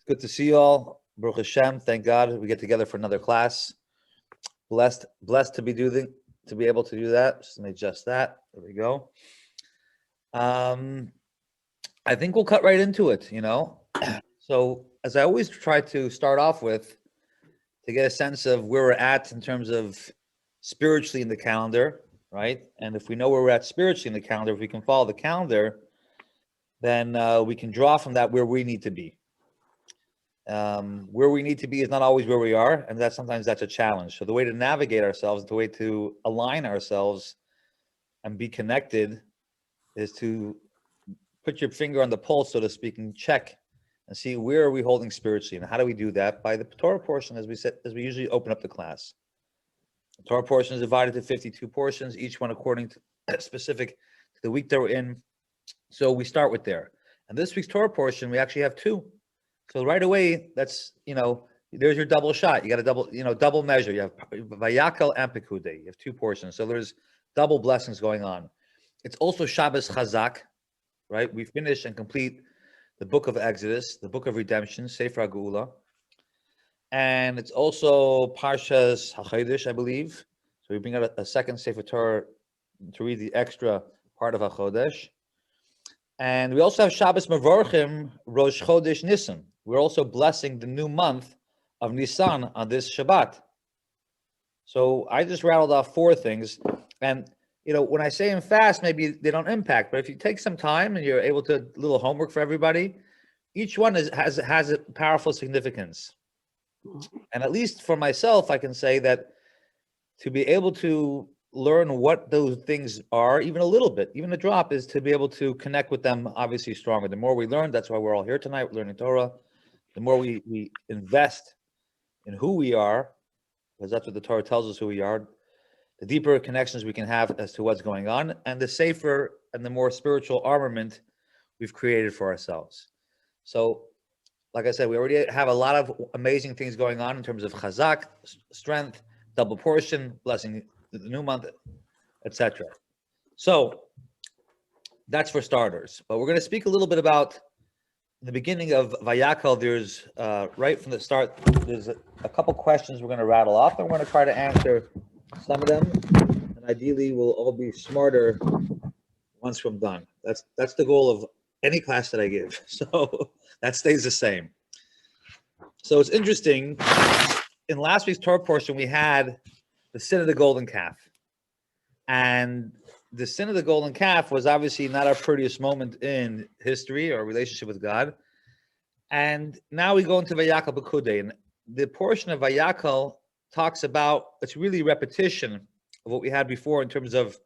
Good to see you all. Baruch Hashem. Thank God we get together for another class. Blessed to be able to do that. Just let me adjust that. There we go. I think we'll cut right into it. So as I always try to start off with, to get a sense of where we're at in terms of spiritually in the calendar, right? And if we know where we're at spiritually in the calendar, if we can follow the calendar, then we can draw from that where we need to be. Where we need to be is not always where we are, and sometimes that's a challenge. So the way to navigate ourselves, the way to align ourselves and be connected is to put your finger on the pulse, so to speak, and check and see where are we holding spiritually. And how do we do that? By the Torah portion, as we usually open up the class. The Torah portion is divided to 52 portions, each one according to specific to the week that we're in. So we start with there. And this week's Torah portion, we actually have two. So right away, there's your double shot. You got a double measure. You have Vayakhel and Pekudei. You have two portions. So there's double blessings going on. It's also Shabbos Chazak, right? We finish and complete the book of Exodus, the book of redemption, Sefer HaGeula. And it's also Parshas HaChodesh, I believe. So we bring out a second Sefer Torah to read the extra part of HaChodesh. And we also have Shabbos Mevorchim Rosh Chodesh Nisan. We're also blessing the new month of Nisan on this Shabbat. So I just rattled off four things. And, when I say them fast, maybe they don't impact. But if you take some time and you're able to, a little homework for everybody, each one has a powerful significance. And at least for myself, I can say that to be able to learn what those things are, even a little bit, even a drop, is to be able to connect with them obviously stronger. The more we learn, that's why we're all here tonight, we're learning Torah. The more we invest in who we are, because that's what the Torah tells us who we are, the deeper connections we can have as to what's going on, and the safer and the more spiritual armament we've created for ourselves. So, like I said, we already have a lot of amazing things going on in terms of chazak, strength, double portion, blessing the new month, etc. So that's for starters. But we're going to speak a little bit about the beginning of Vayakhel. There's right from the start, there's a couple questions we're going to rattle off, and we're going to try to answer some of them. And ideally, we'll all be smarter once we're done. That's the goal of any class that I give. So that stays the same. So it's interesting. In last week's Torah portion, we had the sin of the golden calf. And the sin of the golden calf was obviously not our prettiest moment in history or relationship with God. And now we go into Vayakhel Pekudei. And the portion of Vayakhel talks about, it's really repetition of what we had before in terms of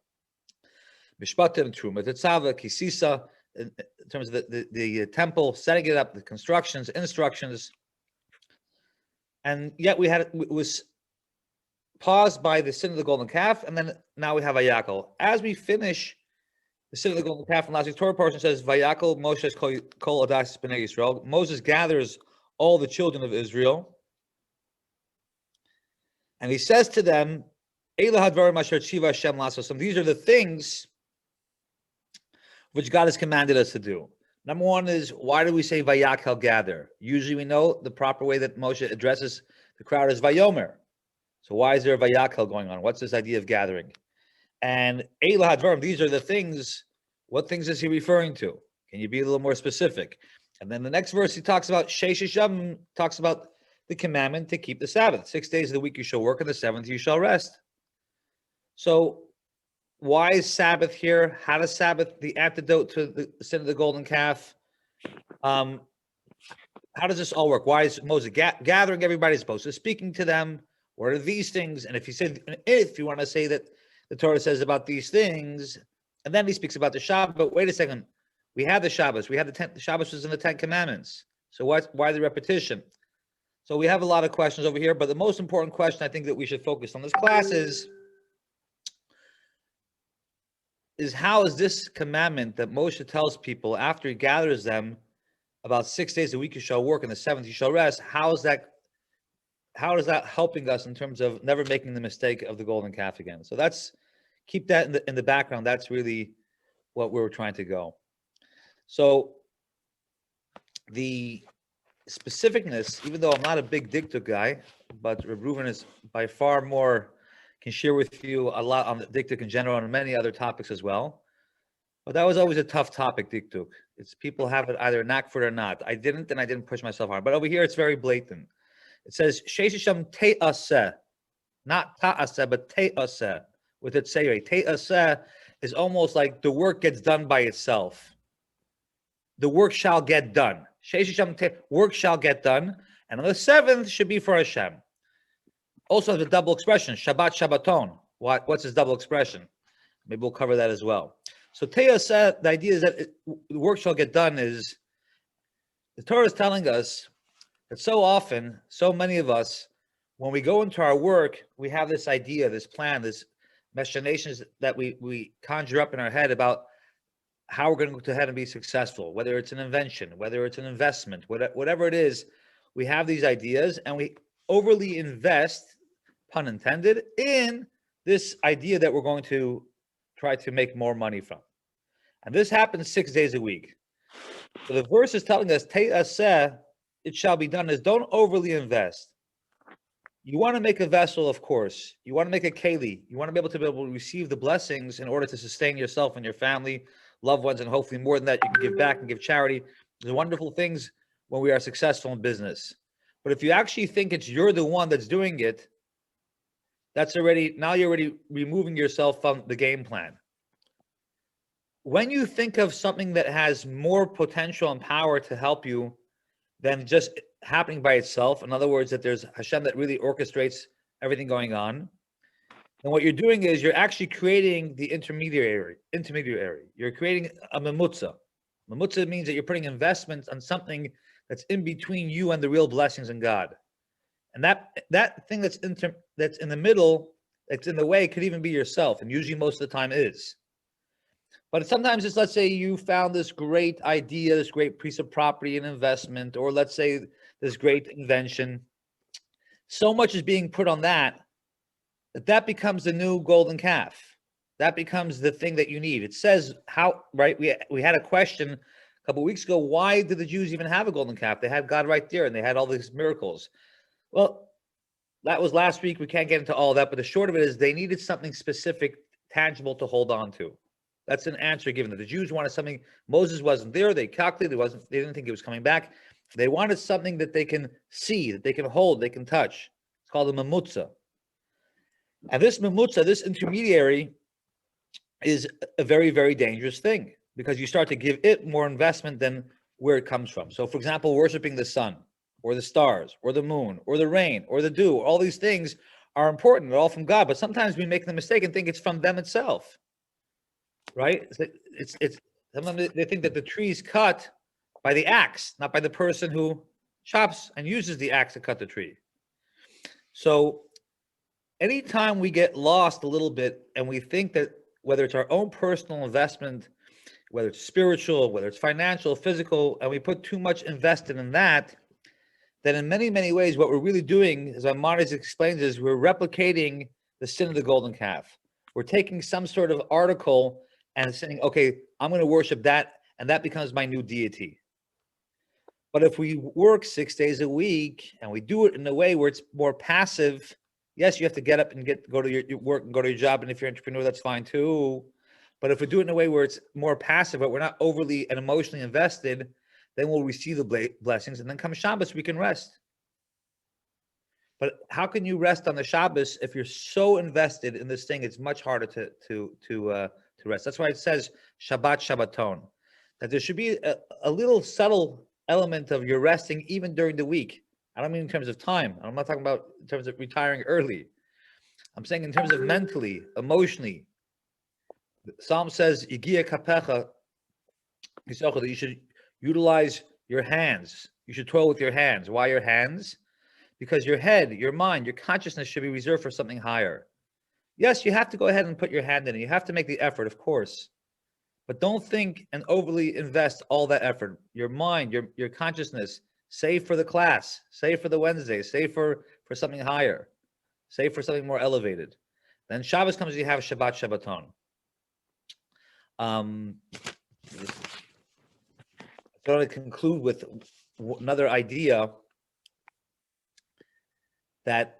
Mishpatim, Truma, Tetzava, Kisisa, in terms of the temple, setting it up, the constructions, instructions. And yet it was paused by the sin of the golden calf, and then now we have Vayakhel. As we finish the sin of the golden calf, from last week's Torah portion says, Vayakhel Moshe kol adas b'nei Yisrael. Moses gathers all the children of Israel, and he says to them, Eila hadvarim asher tzivah Hashem lasos. These are the things which God has commanded us to do. Number one is, why do we say Vayakhel gather? Usually we know the proper way that Moshe addresses the crowd is Vayomer. So why is there a Vayakhel going on? What's this idea of gathering? And Eila hadvarim, these are the things. What things is he referring to? Can you be a little more specific? And then the next verse he talks about Sheish Shabbat, talks about the commandment to keep the Sabbath. 6 days of the week you shall work, and the seventh you shall rest. So why is Sabbath here? How does Sabbath, the antidote to the sin of the golden calf? How does this all work? Why is Moses gathering everybody supposed to speaking to them? What are these things? And if you want to say that the Torah says about these things, and then he speaks about the Shabbat, but wait a second, we had the Shabbos. We had the Shabbos was in the 10 Commandments. So why the repetition? So we have a lot of questions over here, but the most important question I think that we should focus on this class is how is this commandment that Moshe tells people after he gathers them about 6 days a week you shall work and the seventh you shall rest, how is that helping us in terms of never making the mistake of the golden calf again? So keep that in the background. That's really what we're trying to go. So the specificness, even though I'm not a big diktuk guy, but Reb Reuven is by far more, can share with you a lot on the diktuk in general and many other topics as well. But that was always a tough topic, diktuk. It's people have it either knack for it or not. I didn't, and I didn't push myself hard. But over here, it's very blatant. It says, Sheshisham te'aseh, not ta'aseh, but te'aseh, with it say. Te'aseh is almost like the work gets done by itself. The work shall get done. Work shall get done. And on the 7th should be for Hashem. Also the double expression, Shabbat Shabbaton. What's his double expression? Maybe we'll cover that as well. So Te'aseh, the idea is that the work shall get done is, the Torah is telling us that so often, so many of us, when we go into our work, we have this idea, this plan, this machinations that we conjure up in our head about how we're going to go ahead and be successful, whether it's an invention, whether it's an investment, whatever it is, we have these ideas and we overly invest, pun intended, in this idea that we're going to try to make more money from. And this happens 6 days a week. So the verse is telling us, Te'aseh, it shall be done, is don't overly invest. You want to make a vessel, of course. You want to make a keli. You want to be able to receive the blessings in order to sustain yourself and your family, loved ones, and hopefully more than that, you can give back and give charity. There's wonderful things when we are successful in business. But if you actually think you're the one that's doing it, now you're already removing yourself from the game plan. When you think of something that has more potential and power to help you than just happening by itself, in other words, that there's Hashem that really orchestrates everything going on, and what you're doing is you're actually creating the intermediary. You're creating a memutza. Memutza means that you're putting investments on something that's in between you and the real blessings in God. And that thing that's in the middle, that's in the way, could even be yourself, and usually most of the time is. But sometimes it's, let's say you found this great idea, this great piece of property and investment, or let's say this great invention. So much is being put on that becomes the new golden calf. That becomes the thing that you need. It says how, right? We had a question a couple of weeks ago. Why did the Jews even have a golden calf? They had God right there, and they had all these miracles. Well, that was last week. We can't get into all that, but the short of it is they needed something specific, tangible to hold on to. That's an answer given. That the Jews wanted something. Moses wasn't there. They calculated. They didn't think he was coming back. They wanted something that they can see, that they can hold, they can touch. It's called a memutza. And this memutza, this intermediary, is a very, very dangerous thing because you start to give it more investment than where it comes from. So, for example, worshiping the sun or the stars or the moon or the rain or the dew, all these things are important. They're all from God. But sometimes we make the mistake and think it's from them itself. Right? It's sometimes they think that the tree is cut by the axe, not by the person who chops and uses the axe to cut the tree. So anytime we get lost a little bit and we think that whether it's our own personal investment, whether it's spiritual, whether it's financial, physical, and we put too much invested in that, then in many, many ways, what we're really doing, as Maimonides explains, is we're replicating the sin of the golden calf. We're taking some sort of article and saying, okay, I'm going to worship that, and that becomes my new deity. But if we work 6 days a week and we do it in a way where it's more passive, yes, you have to get up and go to your work and go to your job, and if you're an entrepreneur, that's fine too. But if we do it in a way where it's more passive, but we're not overly and emotionally invested, then we'll receive the blessings, and then come Shabbos, we can rest. But how can you rest on the Shabbos if you're so invested in this thing? It's much harder to rest. That's why it says Shabbat Shabbaton, that there should be a little subtle element of your resting even during the week. I don't mean in terms of time. I'm not talking about in terms of retiring early. I'm saying in terms of mentally, emotionally. The Psalm says, Yigia kapecha, that you should utilize your hands. You should toil with your hands. Why your hands? Because your head, your mind, your consciousness should be reserved for something higher. Yes, you have to go ahead and put your hand in it. You have to make the effort, of course. But don't think and overly invest all that effort. Your mind, your consciousness, save for the class, save for the Wednesday, save for something higher, save for something more elevated. Then Shabbos comes, you have Shabbat Shabbaton. I'm going to conclude with another idea that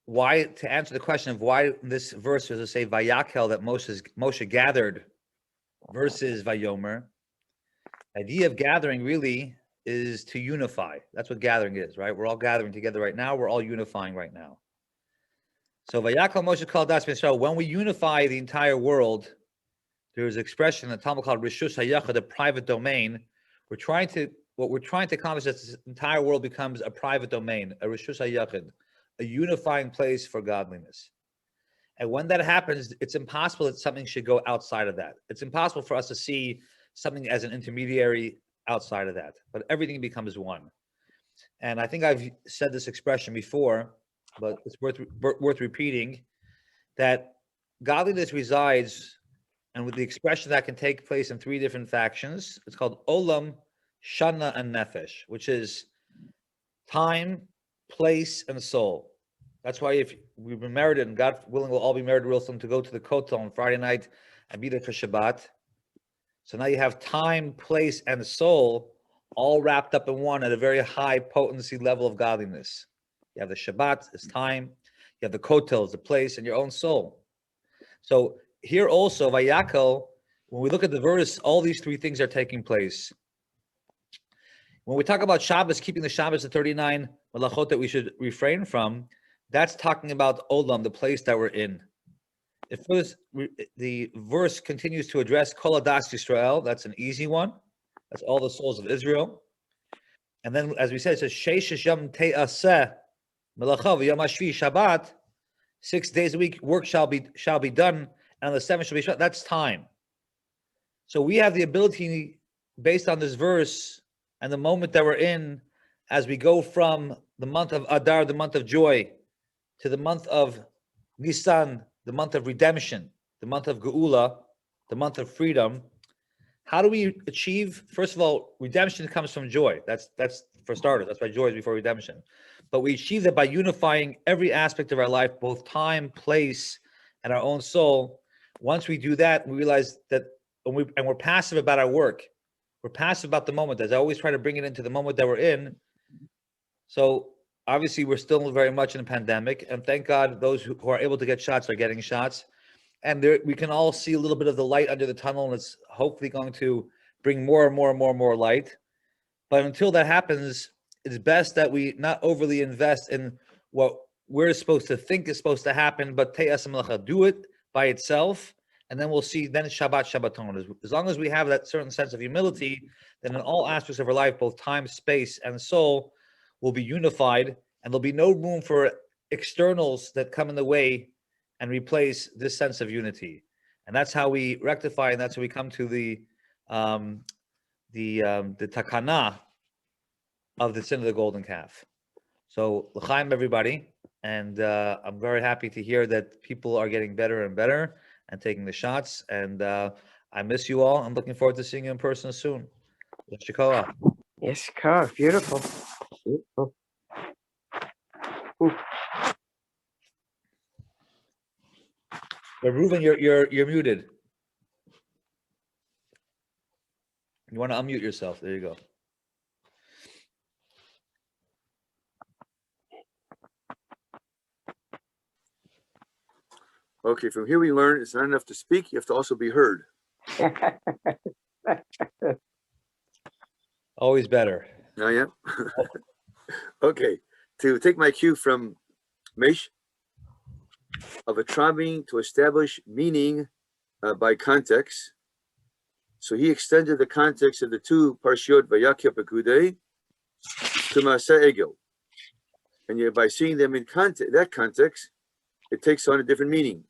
why, to answer the question of why this verse was to say Vayakhel, that Moshe gathered, versus Vayomer. The idea of gathering really is to unify. That's what gathering is, right? We're all gathering together right now. We're all unifying right now. So Vayakhel Moshe called Das Yisrael. When we unify the entire world, there's an expression in the Talmud called Rishus Hayachad, the private domain. What we're trying to accomplish is this entire world becomes a private domain, a Rishus Hayachad, a unifying place for godliness. And when that happens, it's impossible that something should go outside of that. It's impossible for us to see something as an intermediary outside of that, but everything becomes one. And I think I've said this expression before, but it's worth repeating, that godliness resides, and with the expression that can take place in three different factions. It's called Olam, Shana, and Nefesh, which is time, place, and soul. That's why if we've been married, and God willing, we'll all be married real soon, to go to the Kotel on Friday night and be there for Shabbat. So now you have time, place, and soul all wrapped up in one at a very high potency level of godliness. You have the Shabbat, it's time. You have the Kotel, it's the place, and your own soul. So here also, Vayakhel, when we look at the verse, all these three things are taking place. When we talk about Shabbos, keeping the Shabbos, the 39 malachot that we should refrain from, that's talking about Olam, the place that we're in. If the verse continues to address Kol Adas Yisrael, that's an easy one. That's all the souls of Israel. And then, as we said, it says Sheish Yom Te'aseh Melacha V'Yom Hashvi Shabbat. 6 days a week, work shall be done, and on the seventh shall be Shabbat. That's time. So we have the ability, based on this verse and the moment that we're in, as we go from the month of Adar, the month of joy, to the month of Nisan, the month of redemption, the month of Geula, the month of freedom. How do we achieve? First of all, redemption comes from joy. That's for starters. That's why joy is before redemption. But we achieve that by unifying every aspect of our life, both time, place, and our own soul. Once we do that, we realize that, and we're passive about our work. We're passive about the moment. As I always try to bring it into the moment that we're in. So obviously, we're still very much in a pandemic, and thank God those who are able to get shots are getting shots. And we can all see a little bit of the light under the tunnel, and it's hopefully going to bring more and more and more and more light. But until that happens, it's best that we not overly invest in what we're supposed to think is supposed to happen, but do it by itself, and then we'll see. Then it's Shabbat Shabbaton. As long as we have that certain sense of humility, then in all aspects of our life, both time, space, and soul, will be unified, and there'll be no room for externals that come in the way and replace this sense of unity. And that's how we rectify, and that's how we come to the takana of the sin of the golden calf. So l'chaim, everybody, and I'm very happy to hear that people are getting better and better and taking the shots. And I miss you all. I'm looking forward to seeing you in person soon. Shikoah. Yes, car, beautiful. Beautiful. But Reuven, you're muted. You want to unmute yourself. There you go. Okay, from here we learn it's not enough to speak, you have to also be heard. Always better. Oh, yeah? Okay, to take my cue from Mayshe, of a trying to establish meaning by context. So he extended the context of the two Parshiot Vayakhel Pekudei to Maaseh Egel. And by seeing them in that context, it takes on a different meaning,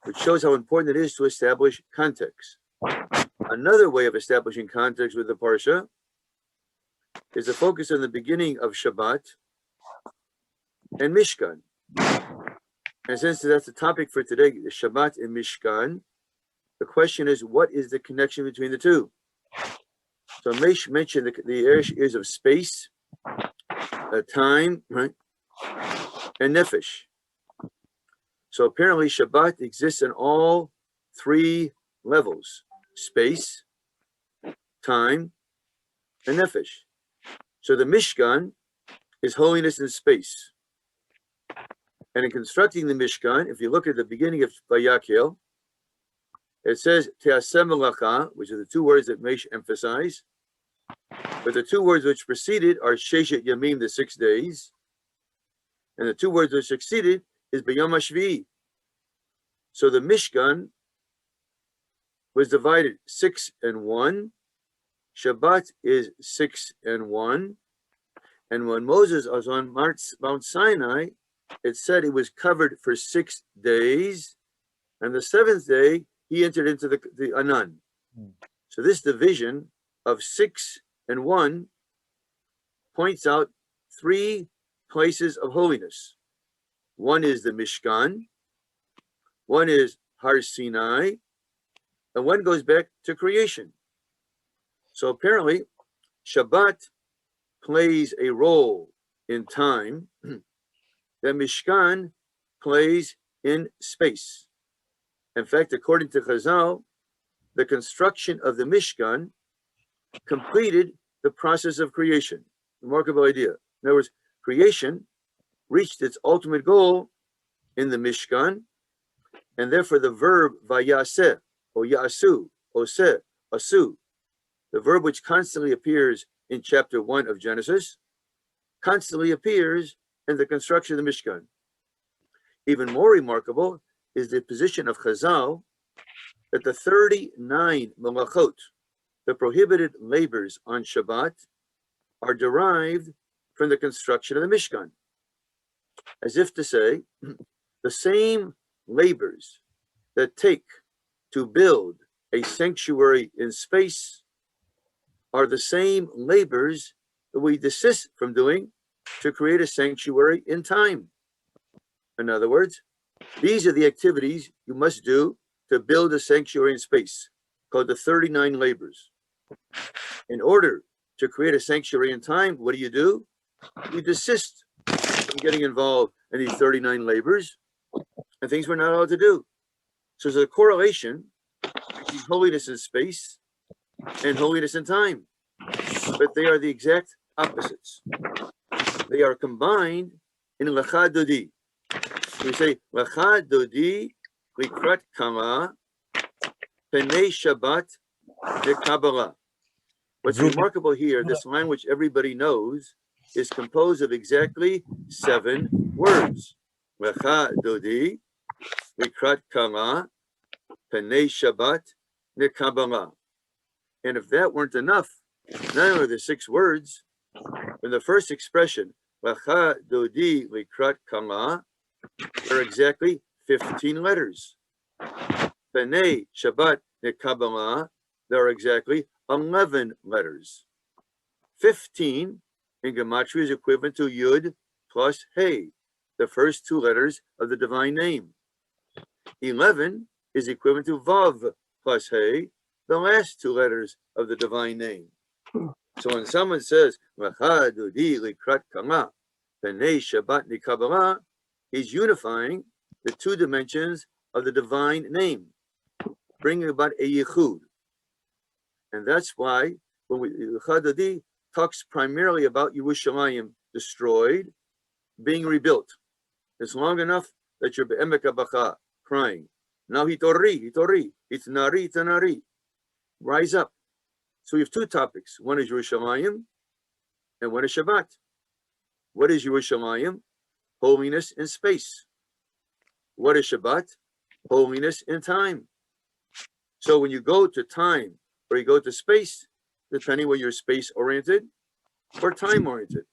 which shows how important it is to establish context. Another way of establishing context with the Parsha is to focus on the beginning of Shabbat and Mishkan. And since that's the topic for today, the Shabbat and Mishkan, the question is, what is the connection between the two? So Mayshe mentioned the areas of space, time, right, and nefesh. So apparently Shabbat exists in all three levels: space, time, and nefesh. So the Mishkan is holiness in space. And in constructing the Mishkan, if you look at the beginning of Vayakhel, it says Te'aseh Melacha, which are the two words that Mayshe emphasize. But the two words which preceded are Sheshet Yamim, the 6 days. And the two words which succeeded is B'Yom HaShvi'i. So the Mishkan was divided 6 and 1. Shabbat is 6 and 1. And when Moses was on Mount Sinai, it said it was covered for 6 days. And the 7th day, he entered into the Anan. So this division of 6 and 1 points out 3 places of holiness. One is the Mishkan, one is Har Sinai, and one goes back to creation. So apparently, Shabbat plays a role in time that Mishkan plays in space. In fact, according to Chazal, the construction of the Mishkan completed the process of creation. Remarkable idea. In other words, creation reached its ultimate goal in the Mishkan, and therefore the verb Vayaseh, or Yasu, Oseh, Asu, the verb which constantly appears in chapter 1 of Genesis, constantly appears in the construction of the Mishkan. Even more remarkable is the position of Chazal that the 39 melachot, the prohibited labors on Shabbat, are derived from the construction of the Mishkan. As if to say, the same labors that take to build a sanctuary in space are the same labors that we desist from doing to create a sanctuary in time. In other words, these are the activities you must do to build a sanctuary in space, called the 39 labors. In order to create a sanctuary in time, what do? You desist from getting involved in these 39 labors and things we're not allowed to do. So there's a correlation between holiness in space and holiness in time, but they are the exact opposites. They are combined in Lecha Dodi. We say Lecha Dodi Likrat Kama Penei Shabbat Kabbalah. What's remarkable here, this language everybody knows, is composed of exactly 7 words. Lecha Dodi Likrat Kama Penei Shabbat Kabbalah. And if that weren't enough, not only the 6 words, in the first expression, Lecha Dodi Likrat Kama, there are exactly 15 letters. Penei Shabbat Kabbalah, there are exactly 11 letters. 15 in Gematria is equivalent to Yud plus Hey, the first 2 letters of the divine name. 11 is equivalent to Vav plus Hey, the last 2 letters of the divine name. So when someone says, Lecha Dodi Likrat Kama, Penei Shabbat Kabbalah, he's unifying the 2 dimensions of the divine name, bringing about a yichud. And that's why when Lecha Dodi talks primarily about Yerushalayim destroyed, being rebuilt. It's long enough that you're be'emek habacha, crying. Now hitori, itnari, tanari. Rise up. So we have 2 topics. One is Yerushalayim and one is Shabbat. What is Yerushalayim? Holiness in space. What is Shabbat? Holiness in time. So when you go to time or you go to space, depending whether you're space-oriented or time-oriented.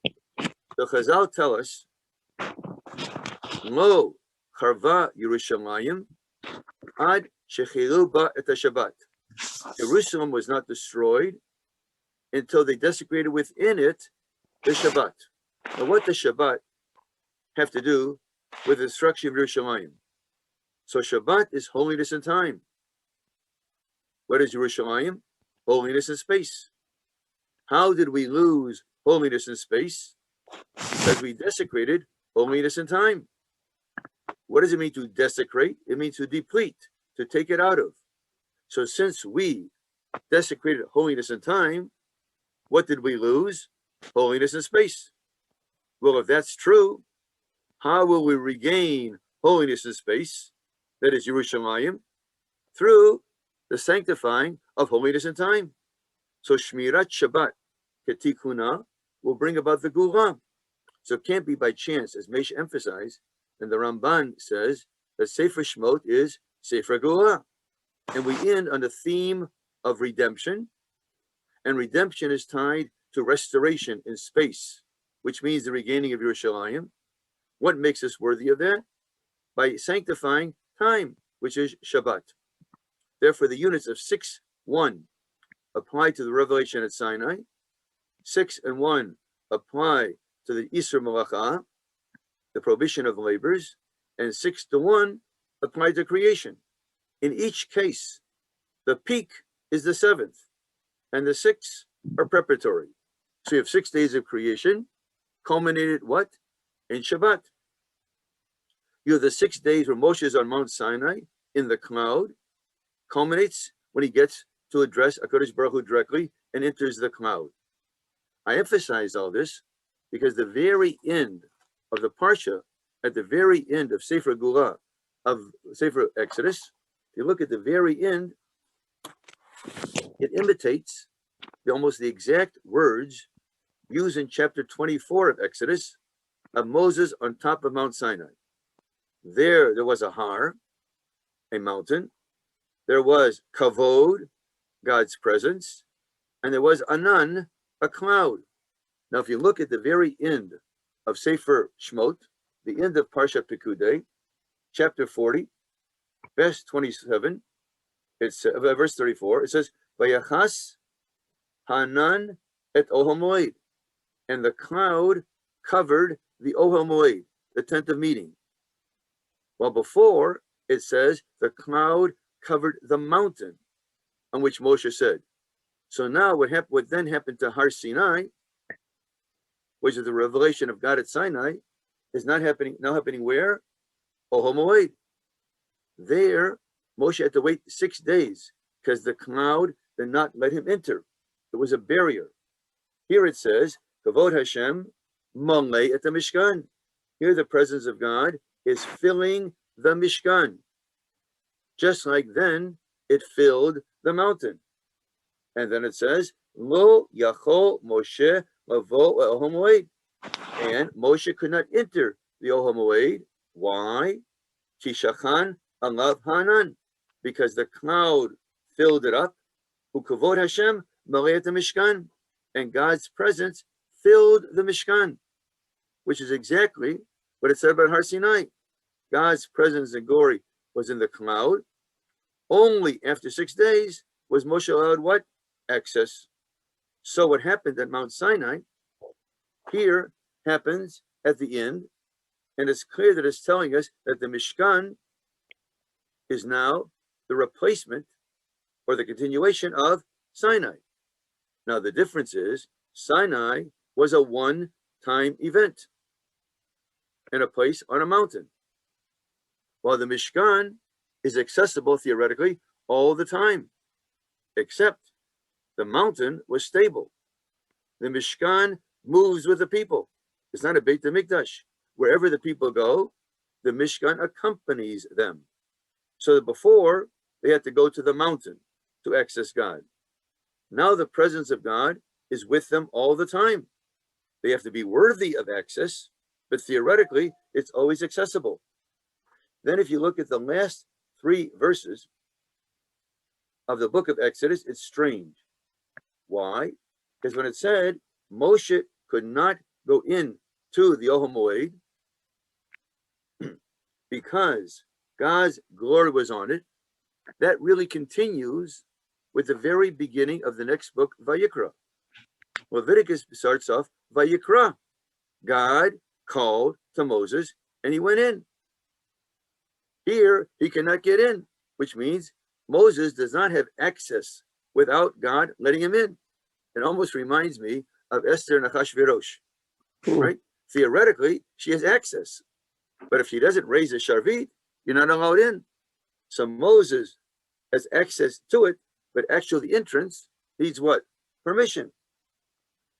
The Chazal tell us, Lo charva Yerushalayim ad shechilu ba et Shabbat. Jerusalem was not destroyed until they desecrated within it the Shabbat. Now what does Shabbat have to do with the destruction of Yerushalayim? So Shabbat is holiness in time. What is Yerushalayim? Holiness in space. How did we lose holiness in space? Because we desecrated holiness in time. What does it mean to desecrate? It means to deplete, to take it out of. So since we desecrated holiness in time, what did we lose? holiness in space. Well, if that's true, how will we regain holiness in space, that is Yerushalayim, through the sanctifying of holiness in time? So Shmirat Shabbat Ketikuna will bring about the Gula. So it can't be by chance, as Mayshe emphasized, and the Ramban says that Sefer Shmot is Sefer Gula. And we end on the theme of redemption, and redemption is tied to restoration in space, which means the regaining of Yerushalayim. What makes us worthy of that? By sanctifying time, which is Shabbat. Therefore, the units of 6:1 apply to the revelation at Sinai, 6 and 1 apply to the Isur Malacha, the prohibition of labors, and 6 to 1 apply to creation. In each case, the peak is the 7th, and the 6 are preparatory. So you have 6 days of creation, culminated what? In Shabbat. You have the 6 days where Moshe is on Mount Sinai in the cloud, culminates when he gets to address HaKadosh Baruch Hu directly and enters the cloud. I emphasize all this because the very end of the Parsha, at the very end of Sefer Gula, of Sefer Exodus, if you look at the very end, it imitates almost the exact words used in chapter 24 of Exodus of Moses on top of Mount Sinai. There was a har, a mountain. There was kavod, God's presence, and there was anan, a cloud. Now, if you look at the very end of Sefer Shmot, the end of Parshat Pekudei, chapter 40, verse 27, it's verse 34. It says, "Vayachas hanan et ohel moed," and the cloud covered the ohel moed, the tent of meeting. While before it says the cloud covered the mountain on which Moshe said. So now what then happened to Har Sinai, which is the revelation of God at Sinai, is now happening where? Ohel Moed. There, Moshe had to wait 6 days because the cloud did not let him enter. It was a barrier. Here it says, Kavod Hashem Malei at the Mishkan. Here the presence of God is filling the Mishkan. Just like then, it filled the mountain. And then it says, Lo Yachol Moshe Lavo Ohel Moed. And Moshe could not enter the Ohel Moed. Why? Kishachan Alav Hanan. Because the cloud filled it up. Ukavod Hashem Malei at the Mishkan. And God's presence filled the Mishkan, which is exactly what it said about Har Sinai. God's presence and glory was in the cloud. Only after 6 days was Moshe allowed what? Access. So what happened at Mount Sinai here happens at the end, and it's clear that it's telling us that the Mishkan is now the replacement or the continuation of Sinai. Now the difference is Sinai was a one-time event in a place on a mountain, while the Mishkan is accessible theoretically all the time, except the mountain was stable. The Mishkan moves with the people. It's not a Beit HaMikdash. Wherever the people go, the Mishkan accompanies them. So that before, they had to go to the mountain to access God. Now the presence of God is with them all the time. They have to be worthy of access, but theoretically, it's always accessible. Then if you look at the last 3 verses of the book of Exodus, it's strange. Why? Because when it said Moshe could not go in to the Ohel Moed because God's glory was on it, that really continues with the very beginning of the next book, Vayikra. Leviticus starts off Vayikra. God called to Moses and he went in. Here, he cannot get in, which means Moses does not have access without God letting him in. It almost reminds me of Esther and Achashverosh, right? Theoretically, she has access, but if she doesn't raise a sharvit, you're not allowed in. So Moses has access to it, but actually the entrance needs what? Permission.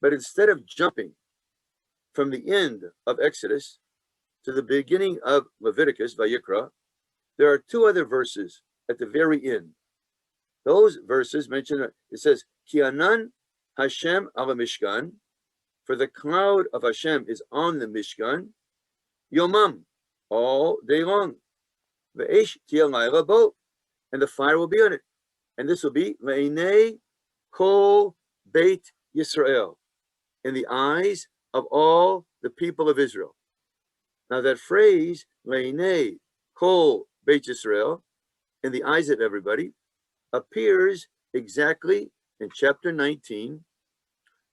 But instead of jumping from the end of Exodus to the beginning of Leviticus, Vayikra, there are two other verses at the very end. Those verses mention, it says, Ki anan Hashem al Mishkan, for the cloud of Hashem is on the Mishkan, Yomam, all day long. Ve'esh ti'alayla bo, and the fire will be on it. And this will be Le'inei kol Beit Yisrael, in the eyes of all the people of Israel. Now that phrase, Le'inei kol Beit Yisrael, in the eyes of everybody, appears exactly in chapter 19,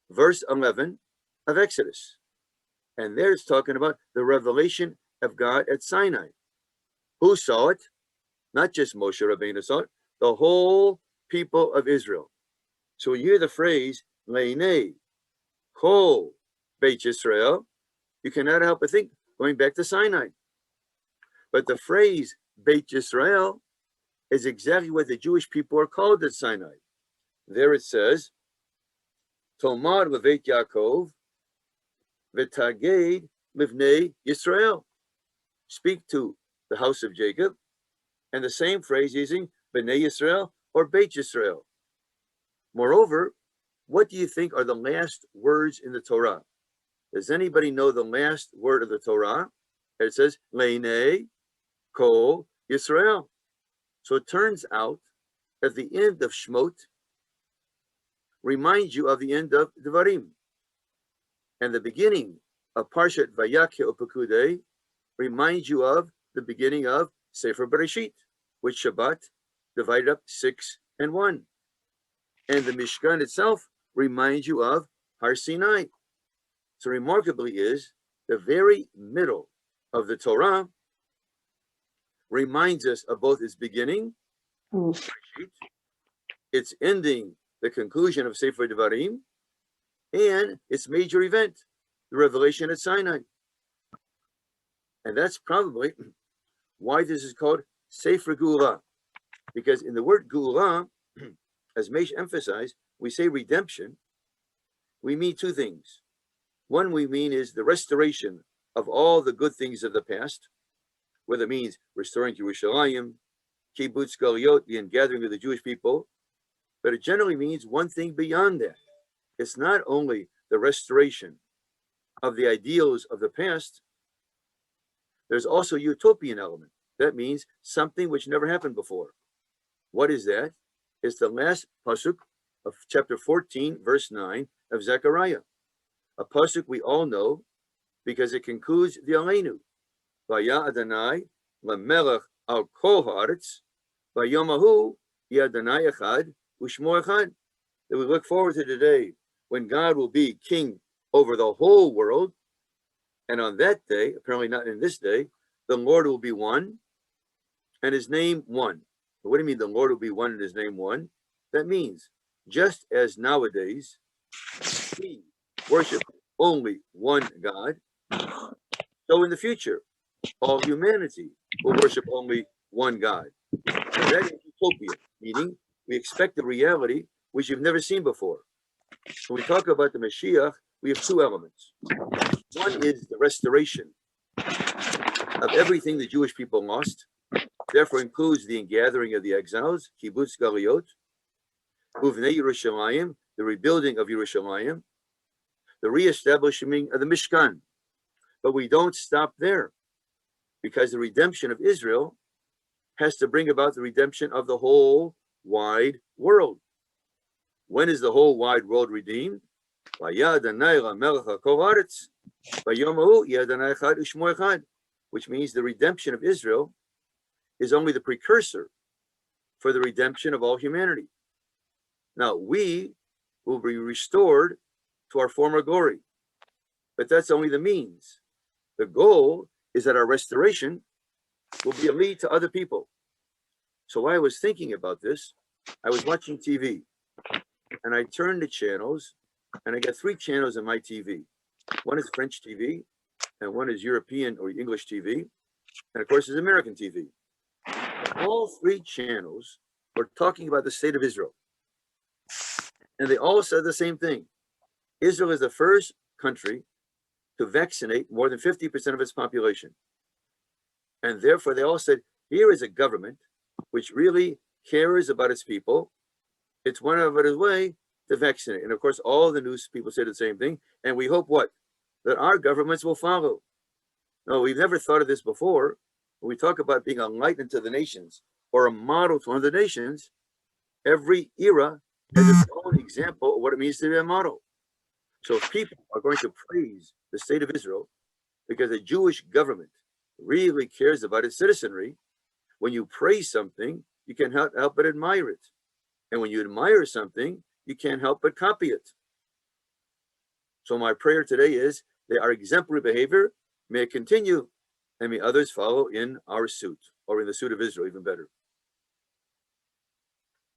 verse 11 of Exodus. And there it's talking about the revelation of God at Sinai. Who saw it? Not just Moshe Rabbeinu saw it, the whole people of Israel. So you hear the phrase, Le'inei kol Beit Yisrael, you cannot help but think, going back to Sinai. But the phrase Beit Yisrael is exactly what the Jewish people are called at Sinai. There it says, Tomar leVeit Yaakov, v'taged livnei Yisrael. Speak to the house of Jacob, and the same phrase using Bnei Yisrael or Beit Yisrael. Moreover, what do you think are the last words in the Torah? Does anybody know the last word of the Torah? It says, Le'inei kol Yisrael. So it turns out that the end of Shmot reminds you of the end of Devarim. And the beginning of Parshat Vayakhel Pekudei reminds you of the beginning of Sefer Bereshit, which Shabbat divided up 6 and 1. And the Mishkan itself reminds you of Har Sinai. So remarkably is the very middle of the Torah reminds us of both its beginning, its ending, the conclusion of Sefer Devarim, and its major event, the revelation at Sinai. And that's probably why this is called Sefer Geulah, because in the word Geulah, as Mayshe emphasized, we say redemption, we mean two things. One we mean is the restoration of all the good things of the past, whether it means restoring Yerushalayim, Kibbutz Galiot, the ingathering of the Jewish people, but it generally means one thing beyond that. It's not only the restoration of the ideals of the past, there's also a utopian element. That means something which never happened before. What is that? It's the last pasuk of chapter 14, verse 9 of Zechariah. A pasuk we all know because it concludes the Aleinu. Vaya Adonai lamelech al kol haaretz, vayomahu Adonai echad u'shmo echad. That we look forward to the day when God will be king over the whole world. And on that day, apparently not in this day, the Lord will be one and his name one. What do you mean the Lord will be one and his name one? That means just as nowadays we worship only one God, so in the future, all humanity will worship only one God. So that is utopia, meaning we expect a reality which you've never seen before. When we talk about the Mashiach, we have two elements. One is the restoration of everything the Jewish people lost, therefore includes the ingathering of the exiles, Kibbutz Galiot, Uvnei Yerushalayim, the rebuilding of Yerushalayim, the reestablishment of the Mishkan. But we don't stop there, because the redemption of Israel has to bring about the redemption of the whole wide world. When is the whole wide world redeemed? Which means the redemption of Israel is only the precursor for the redemption of all humanity. Now, we will be restored to our former glory, but that's only the means. The goal is that our restoration will be a lead to other people. So while I was thinking about this, I was watching TV, and I turned the channels, and I got 3 channels on my TV. One is French TV, and one is European or English TV, and of course is American TV. All 3 channels were talking about the state of Israel. And they all said the same thing. Israel is the first country to vaccinate more than 50% of its population. And therefore, they all said, here is a government which really cares about its people. It's one of its way to vaccinate. And of course, all the news people say the same thing. And we hope what? That our governments will follow. No, we've never thought of this before. When we talk about being a light to the nations or a model to one of the nations, every era has its own example of what it means to be a model. So if people are going to praise the state of Israel because the Jewish government really cares about its citizenry, when you praise something, you can't help but admire it. And when you admire something, you can't help but copy it. So my prayer today is that our exemplary behavior may continue, and may others follow in our suit, or in the suit of Israel, even better.